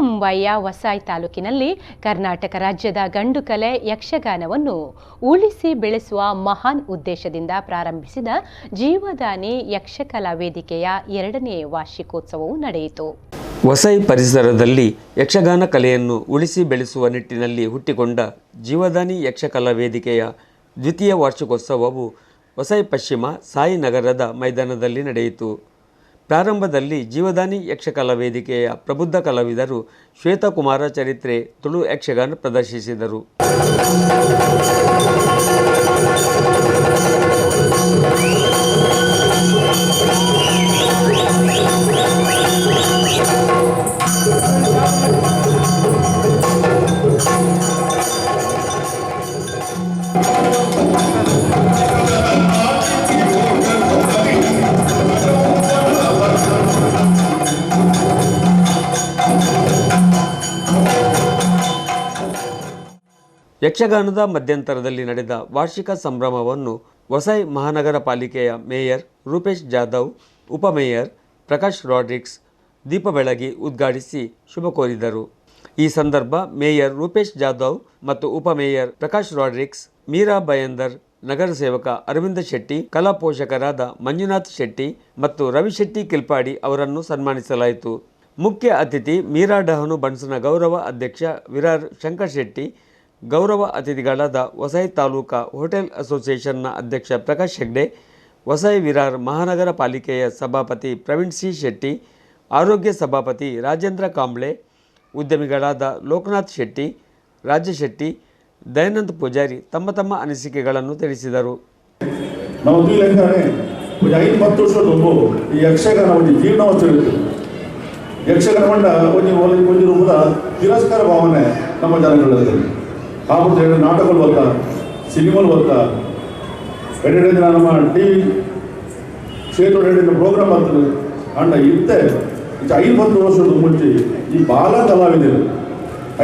ಮುಂಬಯಿಯ ವಸಾಯಿ ತಾಲೂಕಿನಲ್ಲಿ ಕರ್ನಾಟಕ ರಾಜ್ಯದ ಗಂಡು ಕಲೆ ಯಕ್ಷಗಾನವನ್ನು ಉಳಿಸಿ ಬೆಳೆಸುವ ಮಹಾನ್ ಉದ್ದೇಶದಿಂದ ಪ್ರಾರಂಭಿಸಿದ ಜೀವದಾನಿ ಯಕ್ಷಕಲಾ ವೇದಿಕೆಯ 2ನೇ ವಾರ್ಷಿಕೋತ್ಸವವು ನಡೆಯಿತು. ವಸೈ ಪರಿಸರದಲ್ಲಿ ಯಕ್ಷಗಾನ ಕಲೆಯನ್ನು ಉಳಿಸಿ ಬೆಳೆಸುವ ನಿಟ್ಟಿನಲ್ಲಿ ಹುಟ್ಟಿಕೊಂಡ ಜೀವದಾನಿ ಯಕ್ಷಕಲಾ ವೇದಿಕೆಯ 2ಯ ವಾರ್ಷಿಕೋತ್ಸವವು ವಸೈ ಪಶ್ಚಿಮ ಸಾಯಿನಗರದ ಮೈದಾನದಲ್ಲಿ ನಡೆಯಿತು. ಪ್ರಾರಂಭದಲ್ಲಿ ಜೀವದಾನಿ ಯಕ್ಷಕಲಾ ವೇದಿಕೆಯ ಪ್ರಬುದ್ಧ ಕಲಾವಿದರು ಶ್ವೇತಕುಮಾರ ಚರಿತ್ರೆ ತುಳು ಯಕ್ಷಗಾನ ಪ್ರದರ್ಶಿಸಿದರು. ಯಕ್ಷಗಾನದ ಮಧ್ಯಂತರದಲ್ಲಿ ನಡೆದ ವಾರ್ಷಿಕ ಸಂಭ್ರಮವನ್ನು ವಸೈ ಮಹಾನಗರ ಪಾಲಿಕೆಯ ಮೇಯರ್ ರೂಪೇಶ್ ಜಾಧವ್, ಉಪಮೇಯರ್ ಪ್ರಕಾಶ್ ರಾಡ್ರಿಕ್ಸ್ ದೀಪ ಬೆಳಗಿ ಉದ್ಘಾಟಿಸಿ ಶುಭ ಕೋರಿದರು. ಈ ಸಂದರ್ಭ ಮೇಯರ್ ರೂಪೇಶ್ ಜಾಧವ್ ಮತ್ತು ಉಪಮೇಯರ್ ಪ್ರಕಾಶ್ ರಾಡ್ರಿಕ್ಸ್, ಮೀರಾ ಬಯಂದರ್, ನಗರ ಸೇವಕ ಅರವಿಂದ ಶೆಟ್ಟಿ, ಕಲಾ ಪೋಷಕರಾದ ಮಂಜುನಾಥ್ ಶೆಟ್ಟಿ ಮತ್ತು ರವಿ ಶೆಟ್ಟಿ ಕಿಲ್ಪಾಡಿ ಅವರನ್ನು ಸನ್ಮಾನಿಸಲಾಯಿತು. ಮುಖ್ಯ ಅತಿಥಿ ಮೀರಾ ಡಹನು ಬನ್ಸ್ನ ಗೌರವ ಅಧ್ಯಕ್ಷ ವಿರಾರ್ ಶಂಕರ್ ಶೆಟ್ಟಿ, ಗೌರವ ಅತಿಥಿಗಳಾದ ವಸೈ ತಾಲೂಕಾ ಹೋಟೆಲ್ ಅಸೋಸಿಯೇಷನ್ನ ಅಧ್ಯಕ್ಷ ಪ್ರಕಾಶ್ ಹೆಗ್ಡೆ, ವಸೈ ವಿರಾರ್ ಮಹಾನಗರ ಪಾಲಿಕೆಯ ಸಭಾಪತಿ ಪ್ರವೀಣ್ ಸಿ ಶೆಟ್ಟಿ, ಆರೋಗ್ಯ ಸಭಾಪತಿ ರಾಜೇಂದ್ರ ಕಾಂಬ್ಳೆ, ಉದ್ಯಮಿಗಳಾದ ಲೋಕನಾಥ್ ಶೆಟ್ಟಿ, ರಾಜ್ಯ ಶೆಟ್ಟಿ, ದಯಾನಂದ್ ಪೂಜಾರಿ ತಮ್ಮ ತಮ್ಮ ಅನಿಸಿಕೆಗಳನ್ನು ತಿಳಿಸಿದರು. ಯಕ್ಷಗಾನ ಒಂದು ರೂಪದ ತಿರಸ್ಕಾರ ಭಾವನೆ ನಮ್ಮ ಜನಗಳಲ್ಲಿ కాబట్టి నాటకాలు వల్ల సినిమాలు వల్ల ఎన్నడైనా ನಮ್ಮ టీవీ ಕ್ಷೇತ್ರ ಪ್ರೋಗ್ರಾಮ್ ಆಗ್ತದೆ ಅಂಡ ಇತ್ತೆ 50 ವರ್ಷದ ಮುಂಚೆ ಈ ಬಾಲ ಕಲಾವಿದರು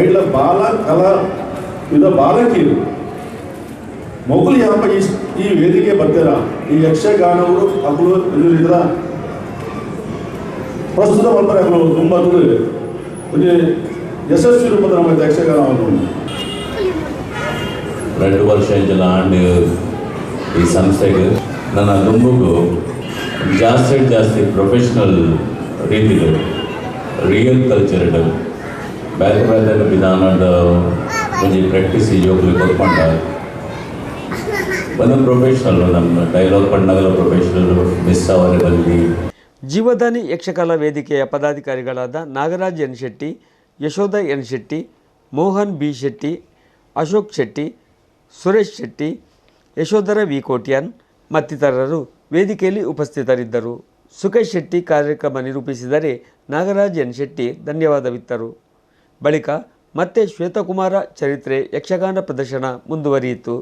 ಐಲ ಬಾಲ ಕಲಾವಿದ ಬಾಲಕಿಯರು ಮೊದಲು ಯಾವ ಈ ವೇದಿಕೆ ಬರ್ತಾರ ಈ ಯಕ್ಷಗಾನವರು ಅಗಳು ಇದರ ಪ್ರಸ್ತುತ ಮಾಡ್ತಾರೆ ಅಗಳು ತುಂಬ ಒಂದು ಯಶಸ್ವಿ ರೂಪದ ನಮ್ಮ ಯಕ್ಷಗಾನವನ್ನು 2 ವರ್ಷದಿಂದ ಆಂಡ್ ಈ ಸಂಸ್ಥೆಗೆ ನನ್ನ ದುಂಬುಗೂ ಜಾಸ್ತಿ ಪ್ರೊಫೆಷನಲ್ ರೀತಿಗಳು ರಿಯಲ್ ಕಲ್ಚರ್ ಬೇರೆ ಬೇರೆ ವಿಧಾನದ ಒಂದು ಪ್ರಾಕ್ಟೀಸ್ ಯೋಗಲಿ ಕೊಟ್ಕೊಂಡ ಒಂದು ಪ್ರೊಫೆಷನಲ್ ನಮ್ಮ ಡೈಲಾಗ್ ಪಣ್ಣಗಲ ಪ್ರೊಫೆಷನಲ್ ಮಿಸ್ ಅವರೇ ಬಂದು ಜೀವದಾನಿ ಯಕ್ಷಕಲಾ ವೇದಿಕೆಯ ಪದಾಧಿಕಾರಿಗಳಾದ Nagaraj N Shetty, Yashodha N Shetty, Mohan B Shetty, Ashok Shetty, Suresh Shetty, Yashodhara V Kotian ಮತ್ತಿತರರು ವೇದಿಕೆಯಲ್ಲಿ ಉಪಸ್ಥಿತರಿದ್ದರು. ಸುಖೇಶ್ ಶೆಟ್ಟಿ ಕಾರ್ಯಕ್ರಮ ನಿರೂಪಿಸಿದರೆ ನಾಗರಾಜ್ ಎನ್ ಶೆಟ್ಟಿ ಧನ್ಯವಾದವಿತ್ತರು. ಬಳಿಕ ಮತ್ತೆ ಶ್ವೇತಕುಮಾರ ಚರಿತ್ರೆ ಯಕ್ಷಗಾನ ಪ್ರದರ್ಶನ ಮುಂದುವರಿಯಿತು.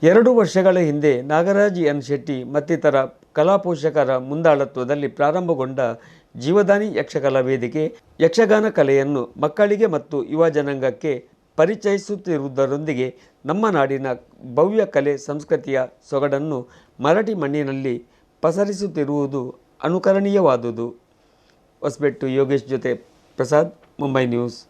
ಎರಡು ವರ್ಷಗಳ ಹಿಂದೆ ನಾಗರಾಜ್ ಎನ್ ಶೆಟ್ಟಿ ಮತ್ತಿತರ ಕಲಾ ಪೋಷಕರ ಮುಂದಾಳತ್ವದಲ್ಲಿ ಪ್ರಾರಂಭಗೊಂಡ ಜೀವದಾನಿ ಯಕ್ಷಕಲಾ ವೇದಿಕೆ ಯಕ್ಷಗಾನ ಕಲೆಯನ್ನು ಮಕ್ಕಳಿಗೆ ಮತ್ತು ಯುವ ಜನಾಂಗಕ್ಕೆ ಪರಿಚಯಿಸುತ್ತಿರುವುದರೊಂದಿಗೆ ನಮ್ಮ ನಾಡಿನ ಭವ್ಯ ಕಲೆ ಸಂಸ್ಕೃತಿಯ ಸೊಗಡನ್ನು ಮರಾಠಿ ಮಣ್ಣಿನಲ್ಲಿ ಪಸರಿಸುತ್ತಿರುವುದು ಅನುಕರಣೀಯವಾದುದು. ಹೊಸಬೆಟ್ಟು ಯೋಗೇಶ್ ಜೊತೆ ಪ್ರಸಾದ್, ಮುಂಬೈ ನ್ಯೂಸ್.